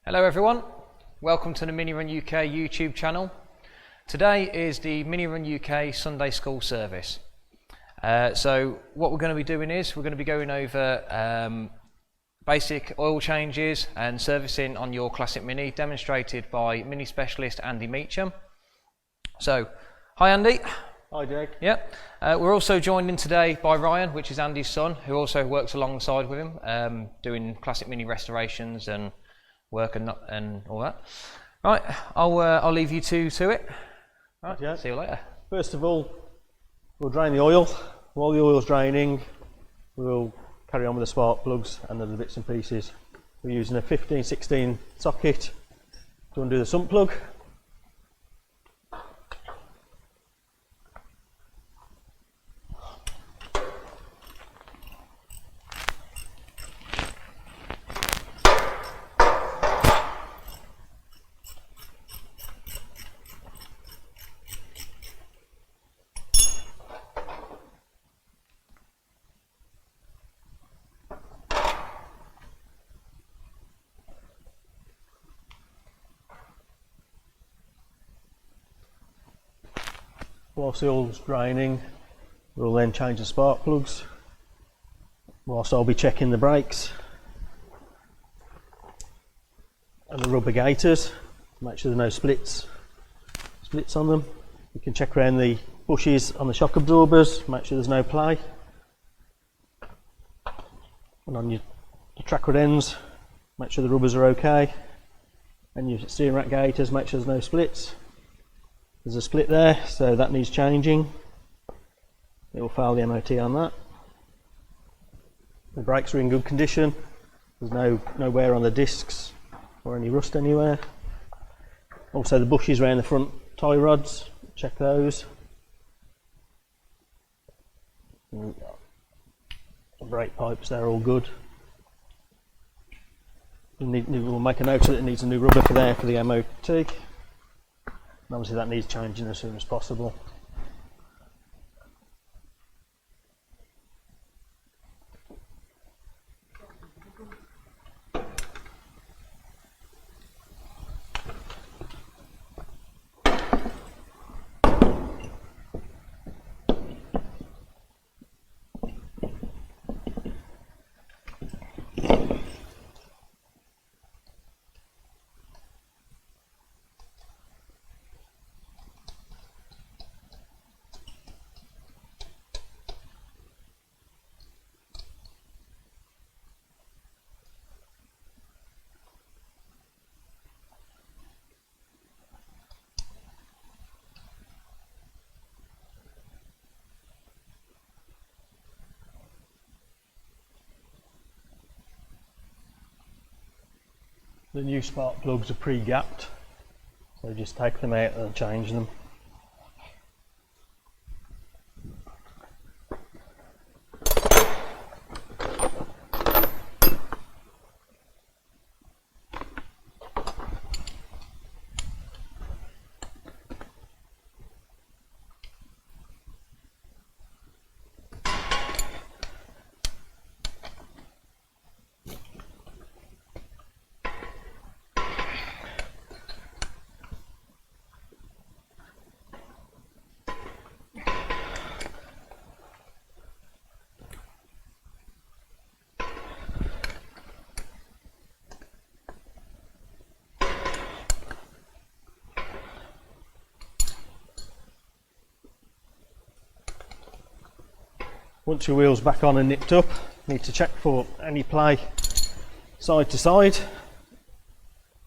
Hello everyone, welcome to the Mini Run UK YouTube channel. Today is the Mini Run UK Sunday School service. So what we're going to be doing is we're going to be going over basic oil changes and servicing on your Classic Mini, demonstrated by Mini Specialist Andy Meacham. So, hi Andy. Hi Jake. Yeah, we're also joined in today by Ryan, which is Andy's son, who also works alongside with him, doing Classic Mini restorations and work and all that. Right, I'll leave you two to it. Right, yeah. See you later. First of all, we'll drain the oil. While the oil's draining, we'll carry on with the spark plugs and other bits and pieces. We're using a 15-16 socket to undo the sump plug. Whilst the oil's draining, we'll then change the spark plugs, whilst I'll be checking the brakes and the rubber gaiters, make sure there's no splits on them. You can check around the bushes on the shock absorbers, make sure there's no play, and on your track rod ends, make sure the rubbers are okay, and your steering rack gaiters, make sure there's no splits. There's a split there, so that needs changing. It will fail the MOT on that. The brakes are in good condition. There's no wear on the discs or any rust anywhere. Also the bushes around the front tie rods, check those. The brake pipes, they're all good. We'll make a note that it needs a new rubber for the MOT. Obviously that needs changing as soon as possible. The new spark plugs are pre-gapped, so just take them out and change them. Once your wheel's back on and nipped up, you need to check for any play side to side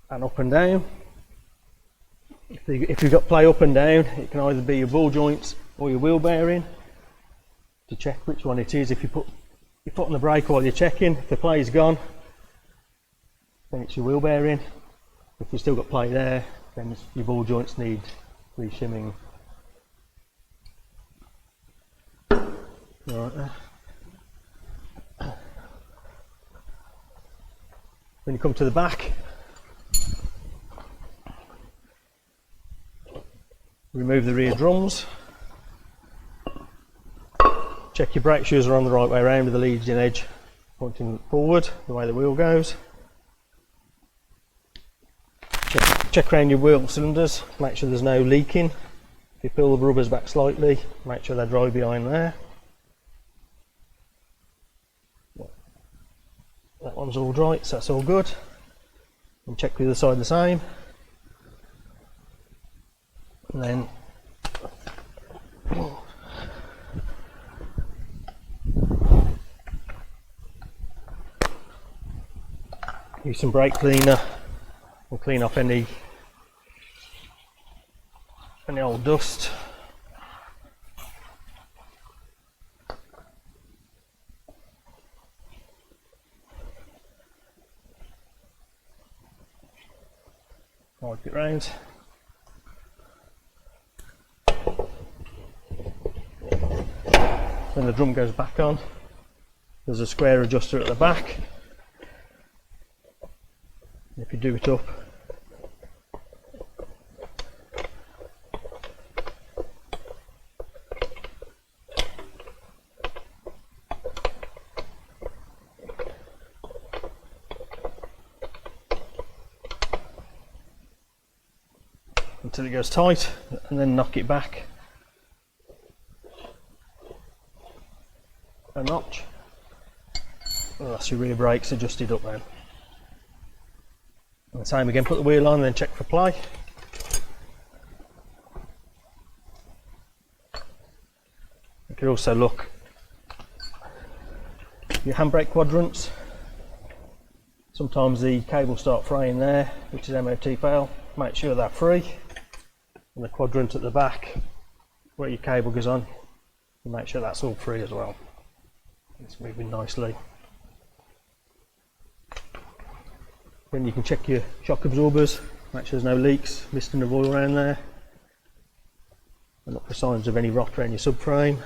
and up and down. If you've got play up and down, it can either be your ball joints or your wheel bearing. To check which one it is, if you put your foot on the brake while you're checking, if the play's gone, then it's your wheel bearing. If you've still got play there, then your ball joints need re-shimming. Right there. When you come to the back, remove the rear drums. Check your brake shoes are on the right way around with the leading edge pointing forward, the way the wheel goes. Check around your wheel cylinders, make sure there's no leaking. If you pull the rubbers back slightly, make sure they're dry behind there. That one's all dry, so that's all good. And check the other side the same. And then use some brake cleaner. We'll clean off any old dust. Wipe it round. When the drum goes back on, there's a square adjuster at the back. If you do it up, until it goes tight, and then knock it back a notch. Well, that's your rear brakes adjusted up then. And the same again, put the wheel on and then check for play. You can also look your handbrake quadrants. Sometimes the cables start fraying there, which is MOT fail. Make sure they're free. And the quadrant at the back, where your cable goes on, you make sure that's all free as well. It's moving nicely. Then you can check your shock absorbers, make sure there's no leaks, misting of oil around there, and look for signs of any rot around your subframe,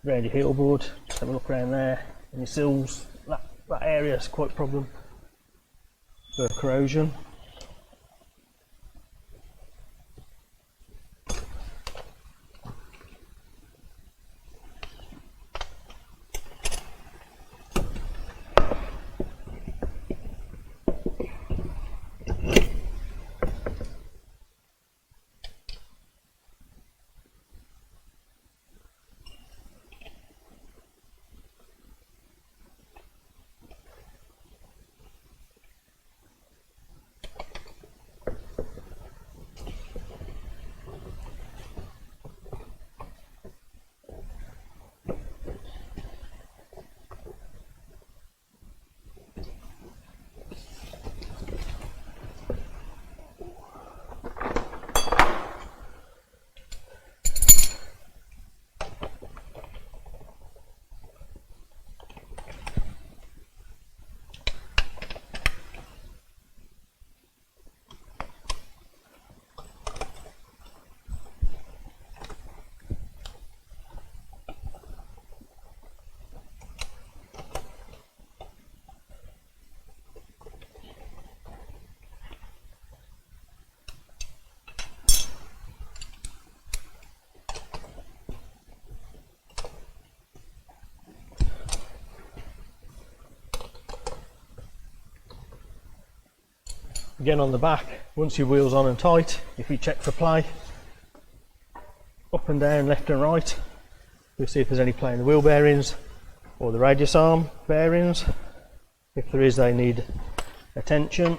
around your heel board. Just have a look around there, and your sills. That area is quite a problem for corrosion. Again on the back, once your wheel's on and tight, if you check for play, up and down, left and right, you'll see if there's any play in the wheel bearings or the radius arm bearings. If there is, they need attention.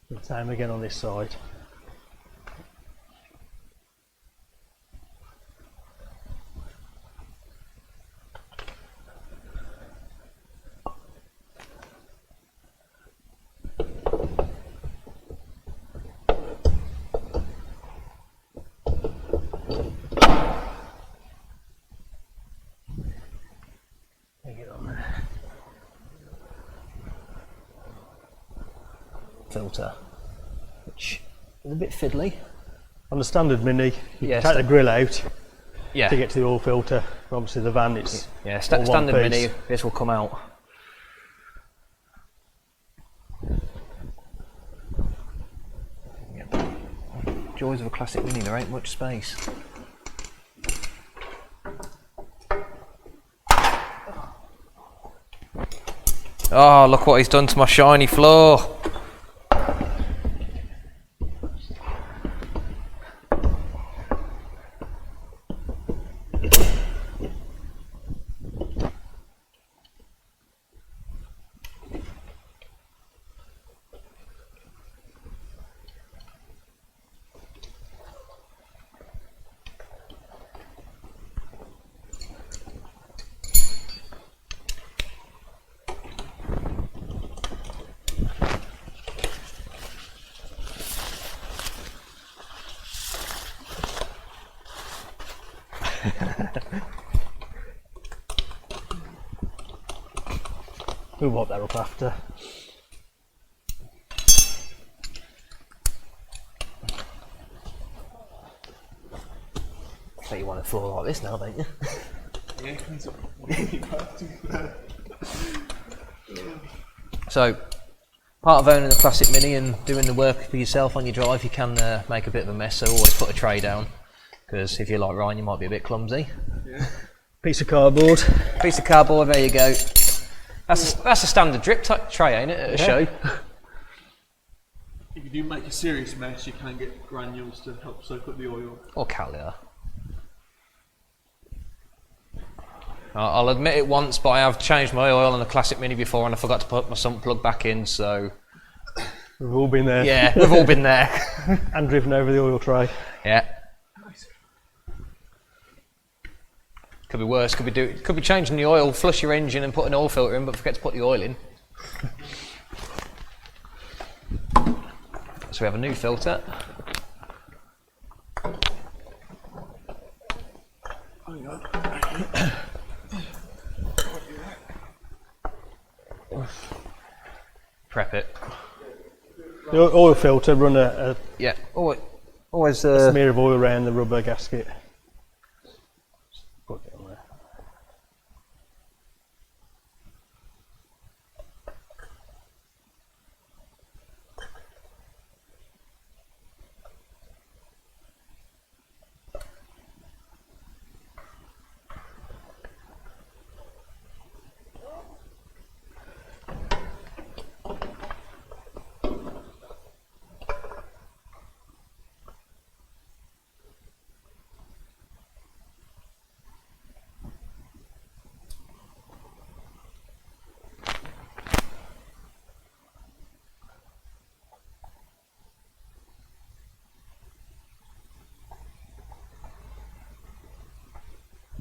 The same again on this side. Get on there. Filter, which is a bit fiddly. On the standard Mini, you Yeah, take the grill out Yeah, to get to the oil filter. Obviously the van, it's yeah. all one Standard piece. Mini, this will come out. Joys of a classic Mini, there ain't much space. Oh, look what he's done to my shiny floor. We'll wipe that up after. So you want a floor like this now, don't you? Yeah, So, part of owning a classic Mini and doing the work for yourself on your drive, you can make a bit of a mess, so always put a tray down, because if you're like Ryan, you might be a bit clumsy. yeah. Piece of cardboard. Piece of cardboard, there you go. That's a standard drip tray, ain't it, at a show? If you do make a serious mess, you can get granules to help soak up the oil. Or Calia. I'll admit it once, but I have changed my oil on the classic Mini before and I forgot to put my sump plug back in, so... We've all been there. Yeah, we've all been there. And driven over the oil tray. Yeah. Could be worse, could be changing the oil, flush your engine and put an oil filter in, but forget to put the oil in. So we have a new filter. Prep it. The oil filter, run a Yeah, always smear of oil around the rubber gasket. Put it on there.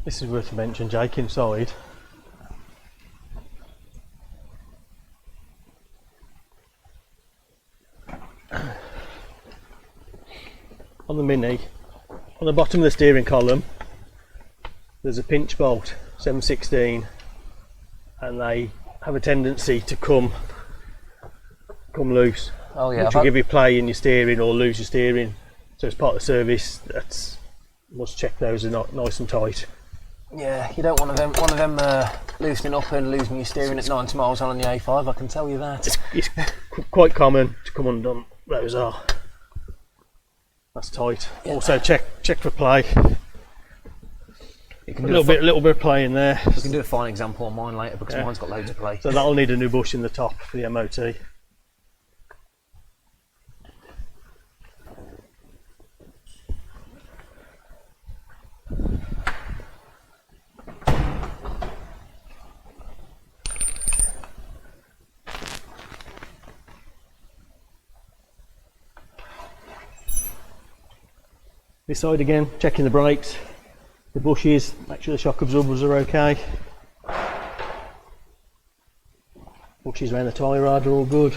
This is worth a mention, Jake, inside. On the Mini, on the bottom of the steering column, there's a pinch bolt, 716, and they have a tendency to come loose. Oh yeah, Which will give you play in your steering or lose your steering. So as part of the service, that's must check those are not nice and tight. yeah, you don't want one of them loosening up and losing your steering at 90 miles on the A5. I can tell you that. It's quite common to come undone. Those are. That's tight. Yeah. Also check for play. You can A do little bit of play in there. You can do a fine example on mine later because Yeah. mine's got loads of play. So that'll need a new bush in the top for the MOT. This side again, checking the brakes, the bushes, make sure the shock absorbers are okay. Bushes around the tyre rod are all good.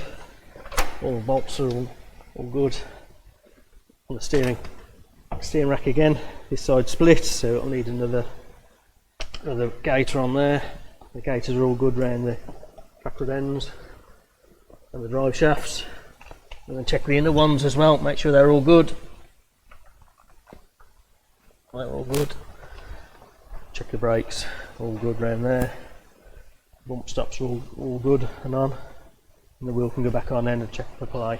All the bolts are all good. On the steering rack again, this side split, so it'll need another gaiter on there. The gaiters are all good around the track rod ends and the drive shafts. And then check the inner ones as well, make sure they're all good. They're all good. Check the brakes, all good around there. Bump stops are all good and on. And the wheel can go back on then and check the play.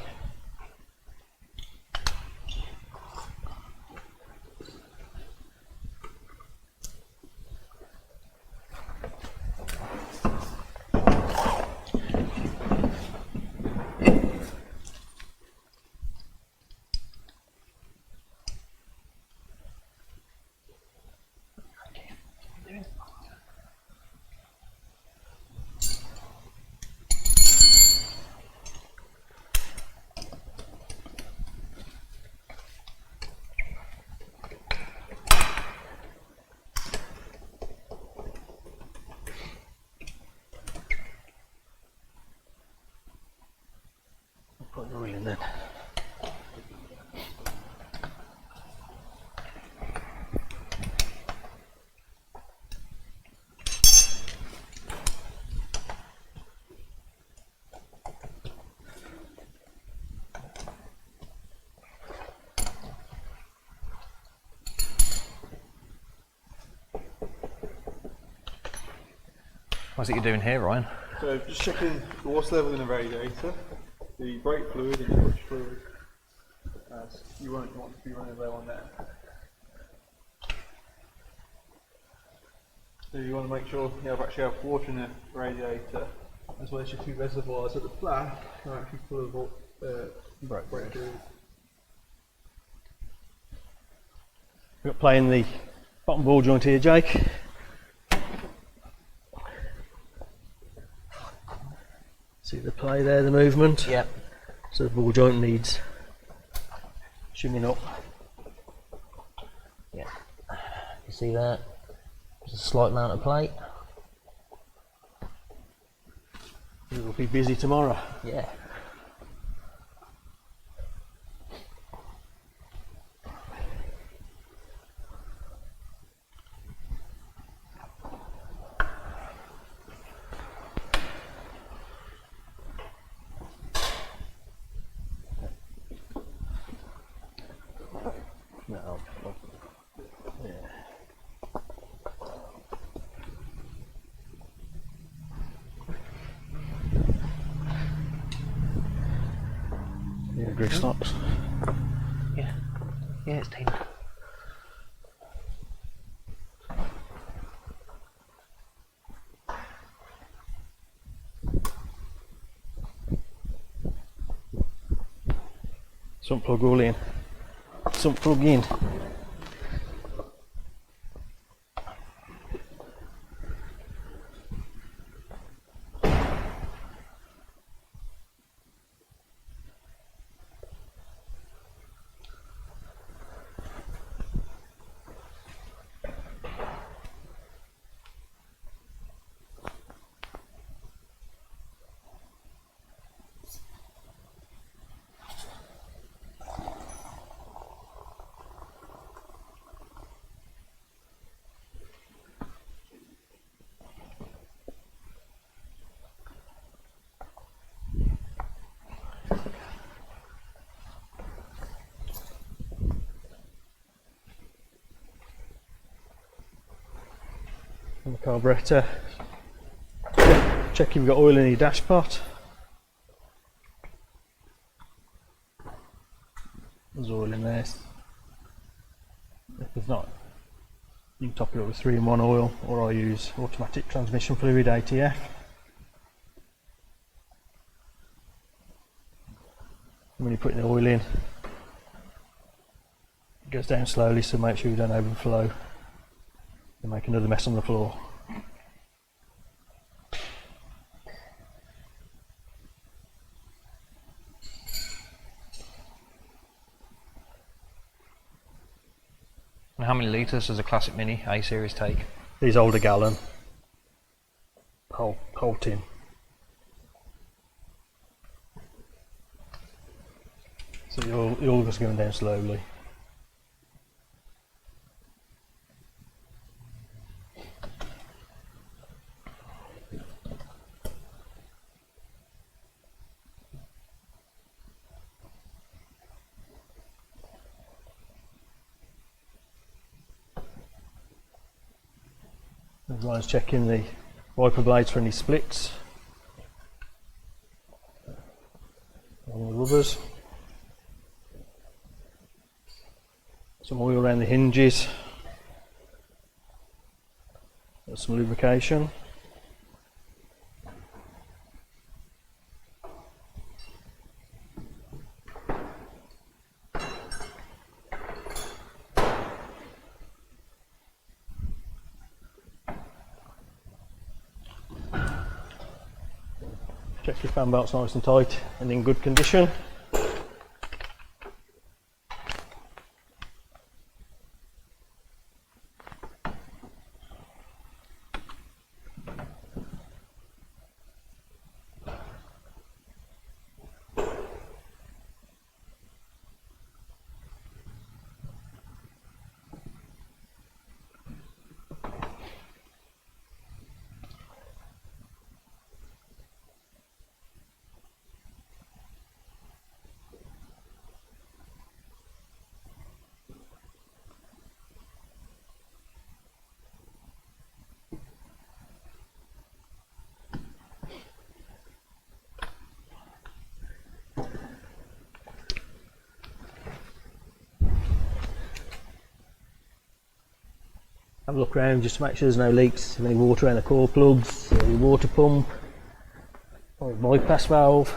Put the wheel in then. What's it you're doing here, Ryan? So just checking the water level in the radiator, the brake fluid and the clutch fluid. You won't want to be running low on that. So you want to make sure you actually have water in the radiator, as well as your two reservoirs at the back are actually full of brake fluid. We've got play in the bottom ball joint here, Jake. See the play there, the movement? Yep. So the ball joint needs shimming up. Yeah. You see that? There's a slight amount of plate. We'll be busy tomorrow. Yeah. No. Yeah. Yeah, grease stops. Yeah. Yeah, it's Tina. Sump plug all in. Sump plug in. On the carburettor. Check you've got oil in your dash pot. There's oil in there. If there's not, you can top it up with 3-in-1 oil, or I use automatic transmission fluid, ATF. When you're putting the oil in, it goes down slowly, so make sure you don't overflow and make another mess on the floor. how many litres does a classic Mini A series take? These hold a gallon. Whole tin. So you're just going down slowly. Everyone's checking the wiper blades for any splits on the rubbers. Some oil around the hinges. There's some lubrication. Check your fan belt's nice and tight and in good condition. Have a look around just to make sure there's no leaks of any water around the core plugs, or your water pump, or your bypass valve.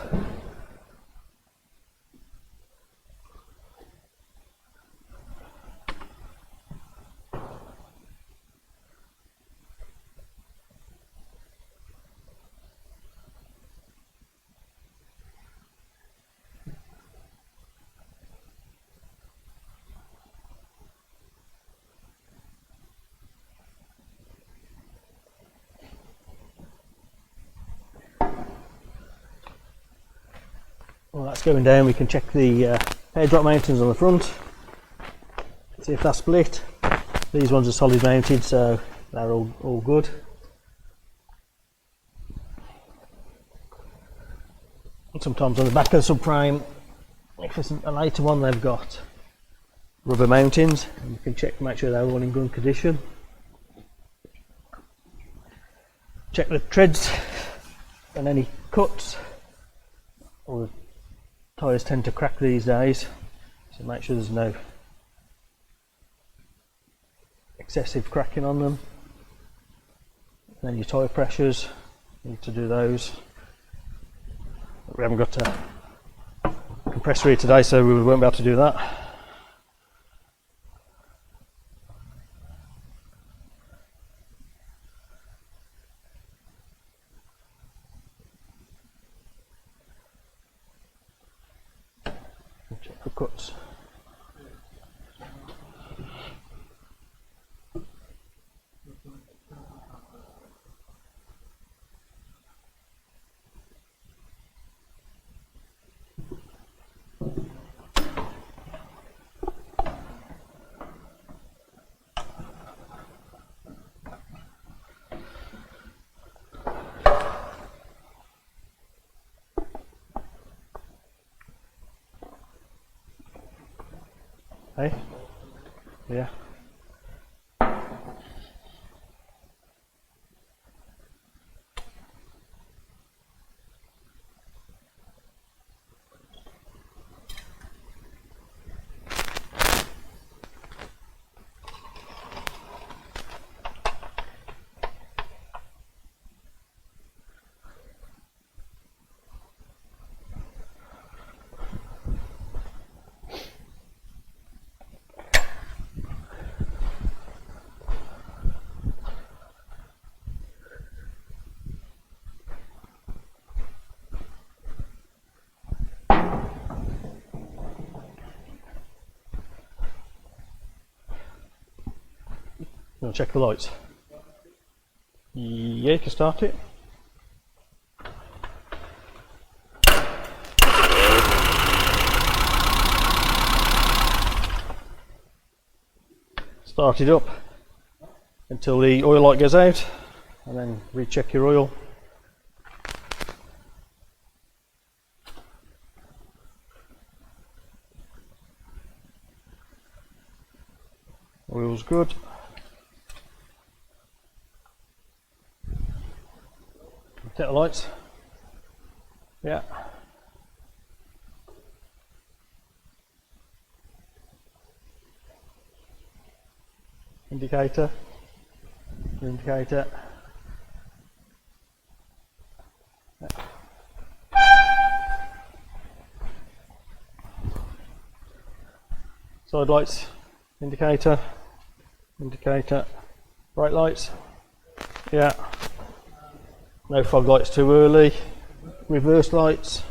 Well, that's going down. We can check the air drop mountings on the front, see if that's split. These ones are solid mounted, so they're all good. And sometimes on the back of the subframe, if it's a later one, they've got rubber mountings, and you can check to make sure they're all in good condition. Check the treads and any cuts. All the tyres tend to crack these days, so make sure there's no excessive cracking on them. And then your tyre pressures, you need to do those. We haven't got a compressor here today, so we won't be able to do that. Check for cuts. Hey? Yeah. I'll check the lights. Yeah, you can start it. Start it up until the oil light goes out, and then recheck your oil. Oil's good. Check the lights. Yeah. Indicator. Indicator. Yeah. Side lights. Indicator. Indicator. Bright lights. Yeah. No fog lights too early. Reverse lights.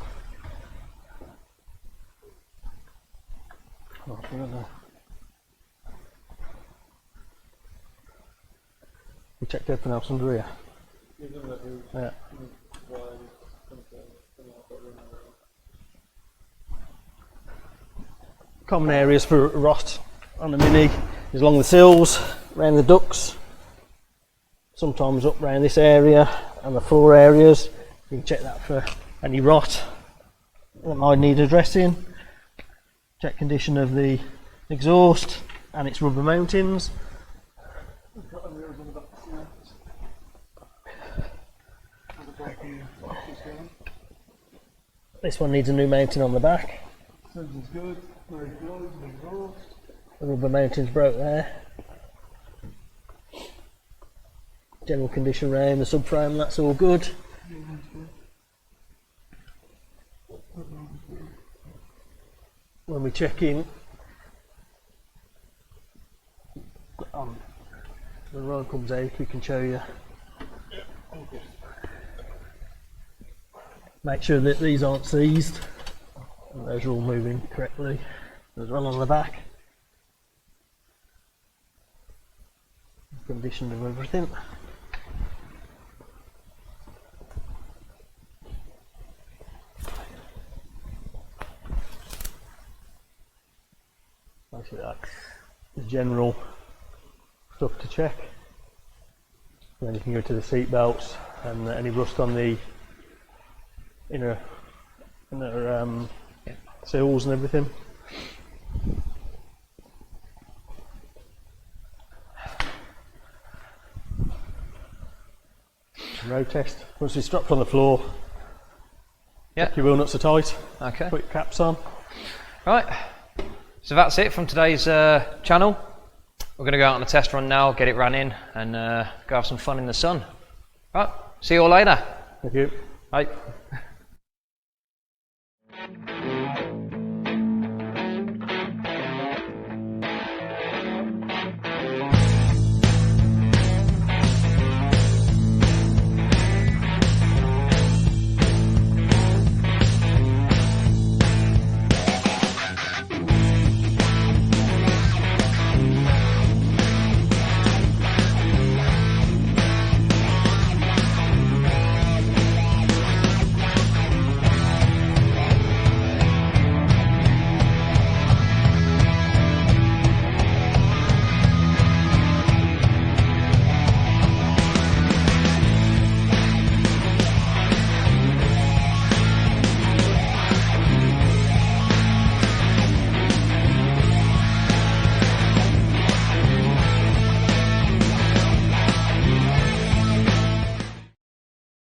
Oh, I don't know. We checked everything else under here. Yeah. Common areas for rot on the Mini is along the sills, around the ducts, sometimes up around this area and the floor areas. You can check that for any rot that might need addressing. Check condition of the exhaust and its rubber mountings. This one needs a new mounting on the back. Engine's good, very close, exhaust. The rubber mounting's broke there. General condition around the subframe, that's all good. When we check in, when the rod comes out, we can show you. Make sure that these aren't seized, and those are all moving correctly as well on the back. Condition of everything. Basically that's the general stuff to check. And then you can go to the seat belts and any rust on the inner seals and everything. Road test. Once it's dropped on the floor, check your wheel nuts are tight. Okay. Put your caps on. Right. So that's it from today's channel. We're going to go out on a test run now, get it running, and go have some fun in the sun. Right. See you all later. Thank you. Bye.